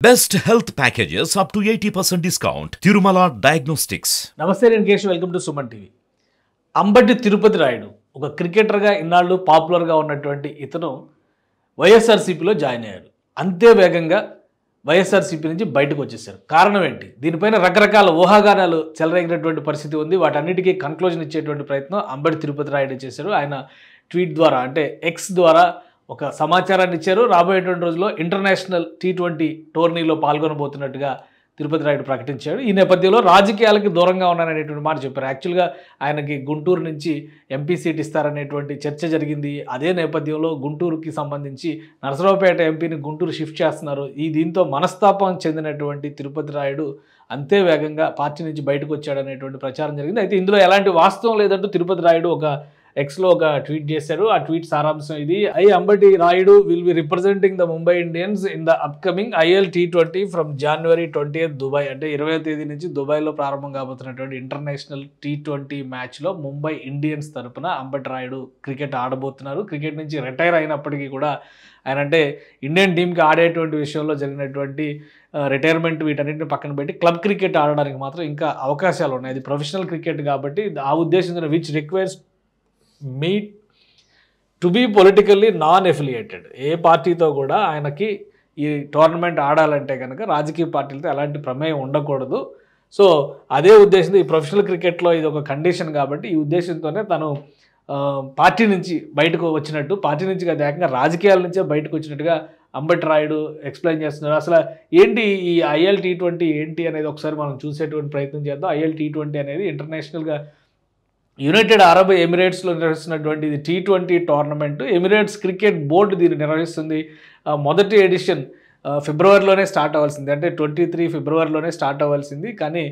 Best health packages up to 80% discount. Tirumala Diagnostics. నమస్తే నేను Keshav, welcome to Suman TV. Ambati Tirupati Rayudu ఒక క్రికెటర్గా ఇన్నాళ్ళు పాపులర్గా ఉన్నటువంటి ఇతను వైఎస్ఆర్సీపీలో జాయిన్ అయ్యారు. అంతే వేగంగా వైఎస్ఆర్సీపీ నుంచి బయటకు వచ్చేసారు. కారణం ఏంటి? దీనిపైన రకరకాల ఊహాగానాలు చెలరేగినటువంటి పరిస్థితి ఉంది. వాటన్నిటికీ కన్క్లూజన్ ఇచ్చేటువంటి ప్రయత్నం అంబటి తిరుపతి రాయుడు చేశారు. ఆయన ట్వీట్ ద్వారా, అంటే ఎక్స్ ద్వారా ఒక సమాచారాన్ని ఇచ్చారు. రాబోయేటువంటి రోజుల్లో ఇంటర్నేషనల్ T20 టోర్నీలో పాల్గొనబోతున్నట్టుగా తిరుపతి రాయుడు ప్రకటించాడు. ఈ నేపథ్యంలో రాజకీయాలకి దూరంగా ఉన్నారనేటువంటి మాట చెప్పారు. యాక్చువల్గా ఆయనకి గుంటూరు నుంచి ఎంపీ సీట్ ఇస్తారనేటువంటి చర్చ జరిగింది. అదే నేపథ్యంలో గుంటూరుకి సంబంధించి నరసరావుపేట ఎంపీని గుంటూరు షిఫ్ట్ చేస్తున్నారు. దీంతో మనస్తాపం చెందినటువంటి తిరుపతి రాయుడు అంతే వేగంగా పార్టీ నుంచి బయటకు వచ్చాడనేటువంటి ప్రచారం జరిగింది. అయితే ఇందులో ఎలాంటి వాస్తవం లేదంటూ తిరుపతి రాయుడు ఒక ఎక్స్లో ఒక ట్వీట్ చేశారు. ఆ ట్వీట్ సారాంశం ఇది: Ambati Rayudu will be representing the Mumbai Indians in the upcoming IL T20 from January 20th Dubai. అంటే 20వ తేదీ నుంచి దుబాయ్లో ప్రారంభం కాబోతున్నటువంటి ఇంటర్నేషనల్ T20 మ్యాచ్లో ముంబై ఇండియన్స్ తరపున అంబటి రాయుడు క్రికెట్ ఆడబోతున్నారు. క్రికెట్ నుంచి రిటైర్ అయినప్పటికీ కూడా ఆయన, అంటే ఇండియన్ టీంకి ఆడేటువంటి విషయంలో జరిగినటువంటి రిటైర్మెంట్ వీటన్నిటిని పక్కన పెట్టి క్లబ్ క్రికెట్ ఆడడానికి మాత్రం ఇంకా అవకాశాలు ఉన్నాయి. అది ప్రొఫెషనల్ క్రికెట్ కాబట్టి ఆ ఉద్దేశంతో which requires me to be politically non affiliated. ఏ పార్టీతో కూడా ఆయనకి ఈ టోర్నమెంట్ ఆడాలంటే కనుక రాజకీయ పార్టీలతో ఎలాంటి ప్రమేయం ఉండకూడదు. సో అదే ఉద్దేశంతో ఈ ప్రొఫెషనల్ క్రికెట్లో ఇది ఒక కండిషన్ కాబట్టి ఈ ఉద్దేశంతోనే తను పార్టీ నుంచి బయటకు వచ్చినట్టు, పార్టీ నుంచి కాదు ఏకంగా రాజకీయాల నుంచే బయటకు వచ్చినట్టుగా అంబటి రాయుడు ఎక్స్ప్లెయిన్ చేస్తున్నారు. అసలు ఏంటి ఈ IL T20 ఏంటి అనేది ఒకసారి మనం చూసేటువంటి ప్రయత్నం చేద్దాం. IL T20 అనేది ఇంటర్నేషనల్గా యునైటెడ్ అరబ్ ఎమిరేట్స్లో నిర్వహిస్తున్నటువంటి ఇది T20 tournament. Emirates cricket board దీన్ని నిర్వహిస్తుంది. మొదటి ఎడిషన్ ఫిబ్రవరిలోనే స్టార్ట్ అవ్వాల్సింది, అంటే 23 ఫిబ్రవరిలోనే స్టార్ట్ అవ్వాల్సింది. కానీ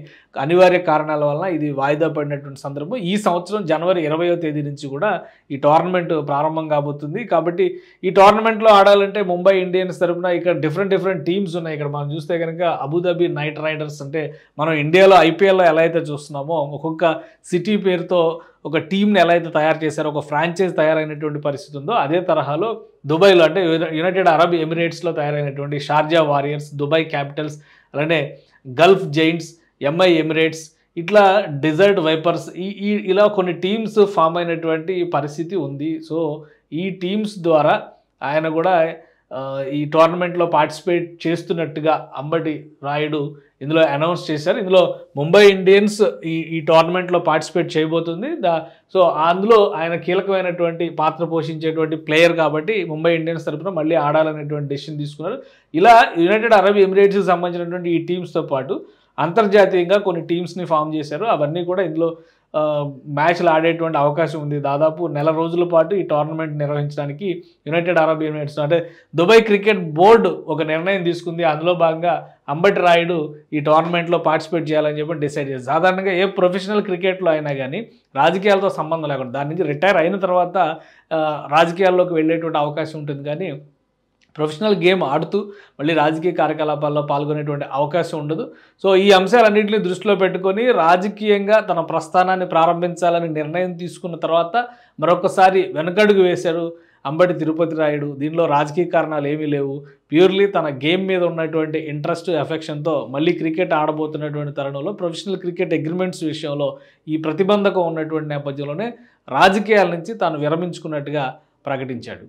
అనివార్య కారణాల వలన ఇది వాయిదా పడినటువంటి సందర్భం. ఈ సంవత్సరం జనవరి 20వ తేదీ నుంచి కూడా ఈ టోర్నమెంట్ ప్రారంభం కాబోతుంది. కాబట్టి ఈ టోర్నమెంట్లో ఆడాలంటే ముంబై ఇండియన్స్ తరపున ఇక్కడ డిఫరెంట్ టీమ్స్ ఉన్నాయి. ఇక్కడ మనం చూస్తే కనుక అబుదాబి నైట్ రైడర్స్, అంటే మనం ఇండియాలో IPLలో ఎలా అయితే చూస్తున్నామో ఒక్కొక్క సిటీ పేరుతో ఒక టీంని ఎలా అయితే తయారు చేశారో, ఒక ఫ్రాంచైజ్ తయారైనటువంటి పరిస్థితి ఉందో అదే తరహాలో దుబాయ్లో, అంటే యునైటెడ్ అరబ్ ఎమిరేట్స్లో తయారైనటువంటి షార్జా వారియర్స్, దుబాయ్ క్యాపిటల్స్, అలానే గల్ఫ్ జైంట్స్, MI ఎమిరేట్స్, ఇట్లా డెజర్ట్ వైపర్స్, ఇలా కొన్ని టీమ్స్ ఫామ్ అయినటువంటి పరిస్థితి ఉంది. సో ఈ టీమ్స్ ద్వారా ఆయన కూడా ఈ టోర్నమెంట్లో పార్టిసిపేట్ చేస్తున్నట్టుగా అంబటి రాయుడు ఇందులో అనౌన్స్ చేశారు. ఇందులో ముంబై ఇండియన్స్ ఈ టోర్నమెంట్లో పార్టిసిపేట్ చేయబోతుంది. సో అందులో ఆయన కీలకమైనటువంటి పాత్ర పోషించేటువంటి ప్లేయర్ కాబట్టి ముంబై ఇండియన్స్ తరఫున మళ్ళీ ఆడాలనేటువంటి డెసిషన్ తీసుకున్నారు. ఇలా యునైటెడ్ అరబ్ ఎమిరేట్స్కి సంబంధించినటువంటి ఈ టీమ్స్తో పాటు అంతర్జాతీయంగా కొన్ని టీమ్స్ని ఫామ్ చేశారు. అవన్నీ కూడా ఇందులో మ్యాచ్లు ఆడేటువంటి అవకాశం ఉంది. దాదాపు నెల రోజుల పాటు ఈ టోర్నమెంట్ నిర్వహించడానికి యునైటెడ్ అరబ్ ఎమిరేట్స్, అంటే దుబాయ్ క్రికెట్ బోర్డు ఒక నిర్ణయం తీసుకుంది. అందులో భాగంగా అంబటి రాయుడు ఈ టోర్నమెంట్లో పార్టిసిపేట్ చేయాలని చెప్పి డిసైడ్ చేశారు. సాధారణంగా ఏ ప్రొఫెషనల్ క్రికెట్లో అయినా కానీ రాజకీయాలతో సంబంధం లేకుండా దాని నుంచి రిటైర్ అయిన తర్వాత రాజకీయాల్లోకి వెళ్ళేటువంటి అవకాశం ఉంటుంది. కానీ ప్రొఫెషనల్ గేమ్ ఆడుతూ మళ్ళీ రాజకీయ కార్యకలాపాల్లో పాల్గొనేటువంటి అవకాశం ఉండదు. సో ఈ అంశాలన్నింటినీ దృష్టిలో పెట్టుకొని రాజకీయంగా తన ప్రస్థానాన్ని ప్రారంభించాలని నిర్ణయం తీసుకున్న తర్వాత మరొకసారి వెనకడుగు వేశారు అంబటి తిరుపతి రాయుడు. దీనిలో రాజకీయ కారణాలు ఏమీ లేవు. ప్యూర్లీ తన గేమ్ మీద ఉన్నటువంటి ఇంట్రెస్ట్, ఎఫెక్షన్తో మళ్ళీ క్రికెట్ ఆడబోతున్నటువంటి తరుణంలో ప్రొఫెషనల్ క్రికెట్ అగ్రిమెంట్స్ విషయంలో ఈ ప్రతిబంధకం ఉన్నటువంటి నేపథ్యంలోనే రాజకీయాల నుంచి తాను విరమించుకున్నట్టుగా ప్రకటించాడు.